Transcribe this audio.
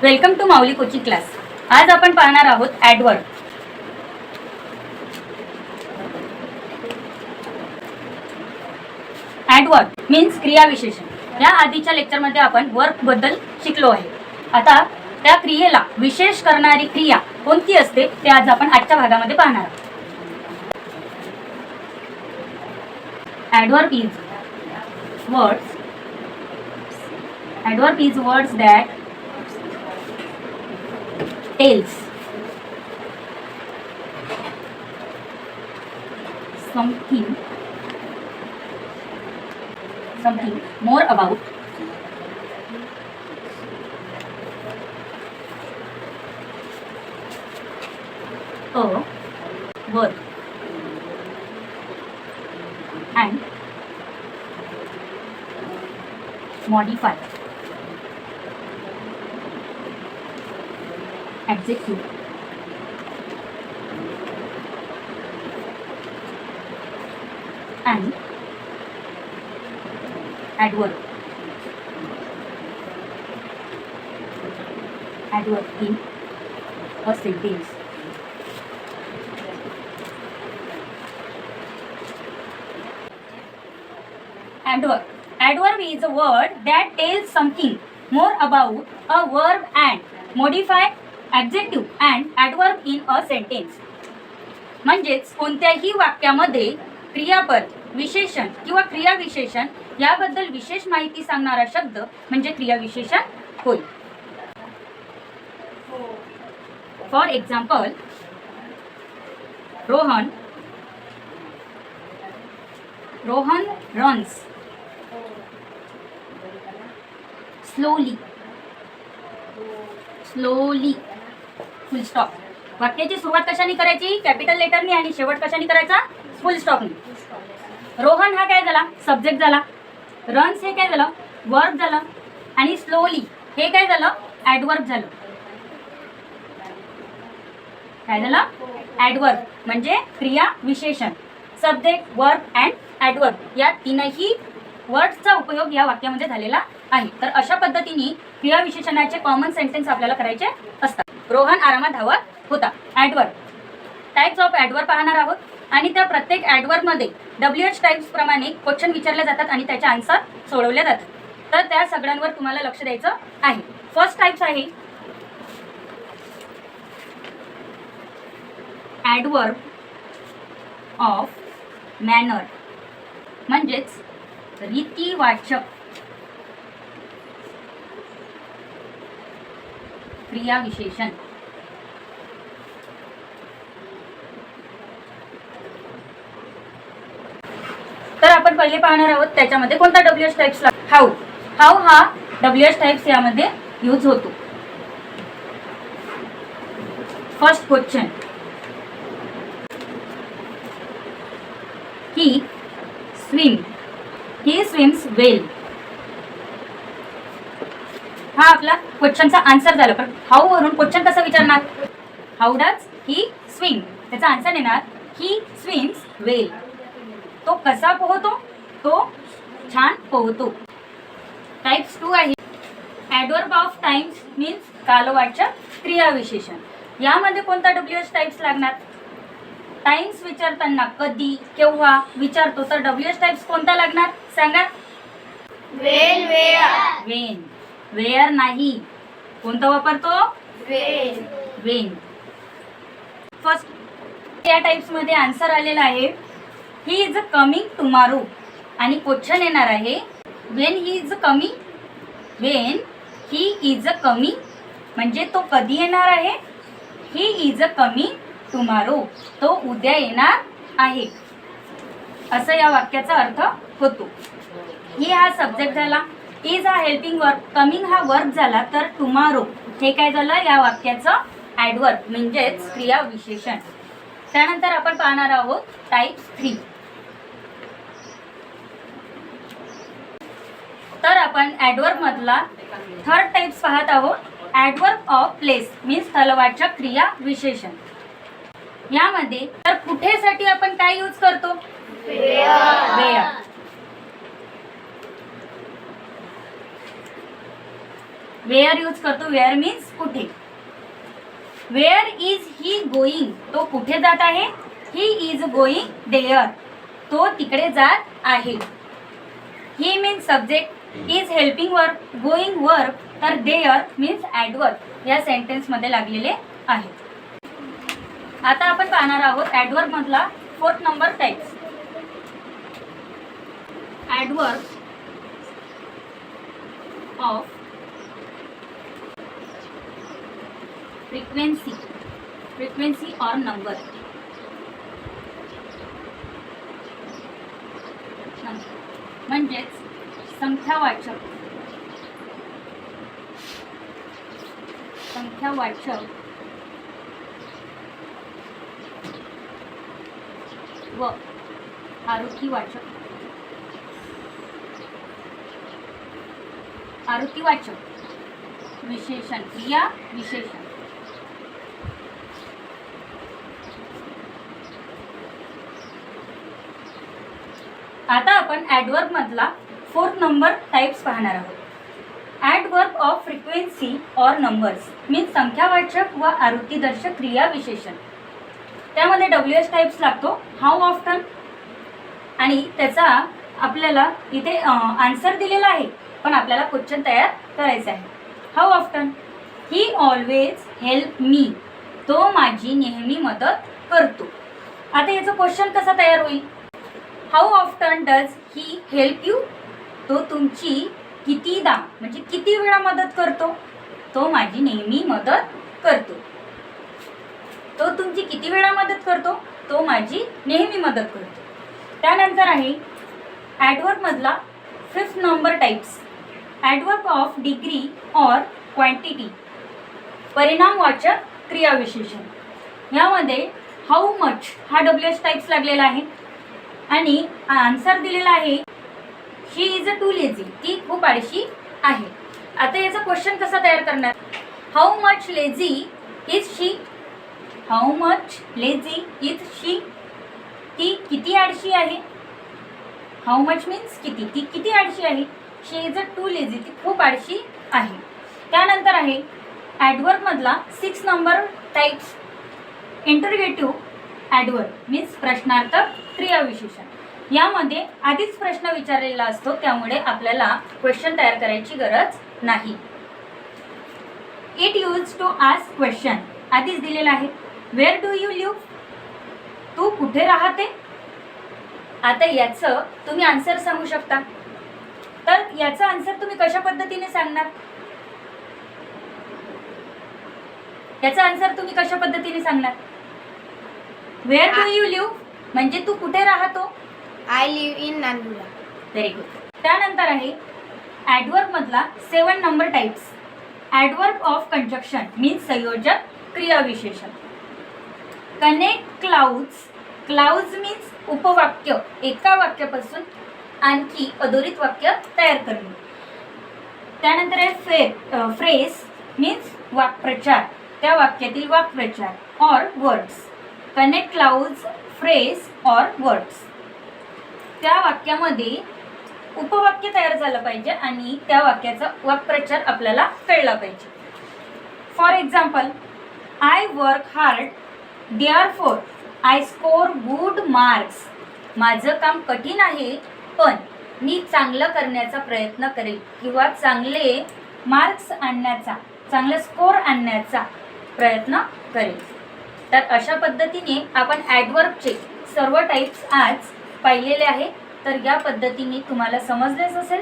Welcome to Mauli coaching class. आज आपण पाहणार आहोत ॲडवर्ब. ॲडवर्ब मीन्स क्रियाविशेषण. या आधीच्या लेक्चरमध्ये आपण वर्ब बद्दल शिकलो आहे. आता त्या क्रियेला विशेष करणारी क्रिया कोणती असते ते आज आपण आजच्या भागामध्ये पाहणार आहोत. Adverb is words that tells something more about a work and modify adjective and adverb in a sentence. Adverb is a word that tells something more about a verb and modify adjective and adverb in a sentence. म्हणजेच कोणत्याही वाक्यामध्ये क्रियापद, विशेषण किंवा क्रियाविशेषण याबद्दल विशेष माहिती सांगणारा शब्द म्हणजे क्रियाविशेषण होय. For example, Rohan runs slowly full stop. वाक्याची सुरुवात कशाने करायची? कॅपिटल लेटरनी आणि शेवट कशाने करायचा? फुल स्टॉपने. रोहन हा काय झाला? सब्जेक्ट झाला. रन्स हे काय झालं? वर्ब झालं. आणि स्लोली हे काय झालं? ॲडवर्ब झालं. काय झालं? ॲडवर्ब म्हणजे क्रिया विशेषण. सब्जेक्ट, वर्ब अँड ॲडवर्ब या तीनही वर्ड्सचा उपयोग या वाक्यामध्ये झालेला आहे. तर अशा पद्धतीने क्रियाविशेषणाचे कॉमन सेंटेन्स आपल्याला करायचे असतात. रोहन आरामात धावत होता. ॲडवर्ब. टाइप्स ऑफ ॲडवर्ब पाहणार आहोत आणि त्या प्रत्येक ॲडवर्बमध्ये WH टाइप्स प्रमाणे क्वेश्चन विचारले जातात आणि त्याचे आन्सर सोडवले जातात. तर त्या सगळ्यांवर तुम्हाला लक्ष द्यायचं आहे. फर्स्ट टाइप्स आहे ॲडवर्ब ऑफ मॅनर, म्हणजेच रीतिवाचक क्रियाविशेषण. तर आपण पहिले पाहणार आहोत त्याच्यामध्ये कोणता WH टाइप्स. हाऊ हा WH टाइप्स यामध्ये यूज होतो. फर्स्ट क्वेश्चन, ही स्विम्स वेल. हा आपला क्वेश्चनचा आन्सर झाला. पण हाऊ वरून क्वेश्चन कसं विचारणार? How does he swim. त्याचा आन्सर येणार ही स्विम्स वेल. तो कसा पोहतो? तो छान पोहतो. टाइप्स 2 आहे ॲडवर्ब ऑफ टाइम्स मीन्स कालवाचक क्रियाविशेषण. यामध्ये कोणता WH टाइप्स लागणार? टाइम्स विचारताना कधी, केव्हा विचारतो तर WH टाइप्स कोणता लागणार सांगा? वेन, वेअर नाही. कोणता वापरतो? वेन. फर्स्ट या टाइप्स मध्ये आन्सर आलेला आहे ही इज कमिंग टुमारो आणि क्वेश्चन येणार आहे वेन ही इज कमिंग म्हणजे तो कधी येणार आहे? ही इज कमिंग टुमारो, तो उद्या येणार आहे असं या वाक्याचा अर्थ होतो. ही हा सब्जेक्ट झाला. इज हा हेल्पिंग वर्ब, कमिंग हा वर्ब झाला. तर टुमारो हे काय झालं? या वाक्याचं ॲडवर्ब म्हणजेच क्रियाविशेषण. त्यानंतर आपण पाहणार आहोत टाइप्स 3. तर आपण ॲडवर्ब मधला थर्ड टाइप्स पाहत आहोत. ॲडवर्ब ऑफ प्लेस मीन्स स्थलवाचक क्रिया विशेषण. यामध्ये तर कुठेसाठी आपण काय यूज करतो? वेअर. वेअर यूज करतो. वेअर मीन्स कुठे. वेअर इज ही गोईंग, तो कुठे जात आहे. ही इज गोईंग देअर, तो तिकडे जात आहे. ही means subject, is helping work, going work, तर देअर मीन्स ॲडवर्ब या सेंटेन्समध्ये लागलेले आहेत. आता आपण पाहणार आहोत ॲडवर्ब मधला 4th number types. Adverb of frequency और नंबर. म्हणजेच संख्यावाचक व आरुतीवाचक विशेषण, क्रिया विशेषण. आता आपण ॲडवर्ब मधला 4th नंबर टाइप्स पाहणार आहोत. ॲडवर्ब ऑफ फ्रिक्वेन्सी और नंबर्स मीन्स संख्यावाचक व आरुतीदर्शक क्रिया विशेषण. त्यामध्ये WH टाइप्स लागतो, हाऊ ऑफ्टन, आणि त्याचा आपल्याला इथे आन्सर दिलेला आहे, पण आपल्याला क्वेश्चन तयार करायचा आहे. How often, he always help me, तो माझी नेहमी मदत करतो. आता याचं क्वेश्चन कसा तयार होईल. How often does he help you, तो तुमची कितीदा म्हणजे किती वेळा मदत करतो. तो माझी नेहमी मदत करतो. तो तुमची किती वेळा मदत करतो. तो माझी नेहमी मदत करतो. त्यानंतर आहे ॲडवर्ब मधला 5th number types. Adverb of degree और क्वांटिटी, परिणामवाचक क्रियाविशेषण. यामध्ये हाऊ मच हा WH टाइप्स लागलेला आहे आणि आन्सर दिलेला आहे शी इज टू लेझी, ती खूप आळशी आहे. आता याचा क्वेश्चन कसा तयार करणार. How much lazy is she, how much lazy is she, ती किती आळशी आहे. हाऊ मच मीन्स किती, ती किती आळशी आहे. शी इज टू लेझी, ती खूप आळशी आहे. त्यानंतर आहे ॲडवर्ब मधला 6th number types. Interrogative adverb means प्रश्नार्थक क्रियाविशेषण. यामध्ये आधीच प्रश्न विचारलेला असतो, त्यामुळे आपल्याला क्वेश्चन तयार करायची गरज नाही. It use to ask question, आधीच दिलेला आहे. वेअर डू यू लिव्ह, तू कुठे राहते. आता याचं तुम्ही आन्सर सांगू शकता. तर याचा आन्सर तुम्ही कशा पद्धतीने सांगणार. याचा आन्सर तुम्ही कशा पद्धतीने सांगणार. वेअर डू यू लिव्ह म्हणजे तू कुठे राहतो. I live in Nandura. Very good. त्यानंतर आहे ॲडवर्ब मधला 7 number types. Adverb of conjunction means संयोजक क्रियाविशेषण. कनेक्ट क्लाउड्स, क्लाउड्स मीन्स उपवाक्य, एका वाक्यापासून आणखी अधोरित वाक्य तयार करणे. त्यानंतर आहे फ्रेज मीन्स वाक्प्रचार, त्या वाक्यातील वाक्प्रचार और वर्ड्स. कनेक्ट क्लाउड्स, फ्रेज और वर्ड्स. त्या वाक्यामध्ये उपवाक्य तयार झालं पाहिजे आणि त्या वाक्याचा वाक्प्रचार आपल्याला कळला पाहिजे. For example, I work hard therefore I score good marks. माझं काम कठीण आहे पण मी चांगलं करण्याचा प्रयत्न करेल किंवा चांगले मार्क्स आणण्याचा, चांगले स्कोर आणण्याचा प्रयत्न करेल. तर अशा पद्धतीने आपण ॲडवर्बचे सर्व टाइप्स आज पाहिलेले आहे. तर या पद्धतीने तुम्हाला समजलेच असेल.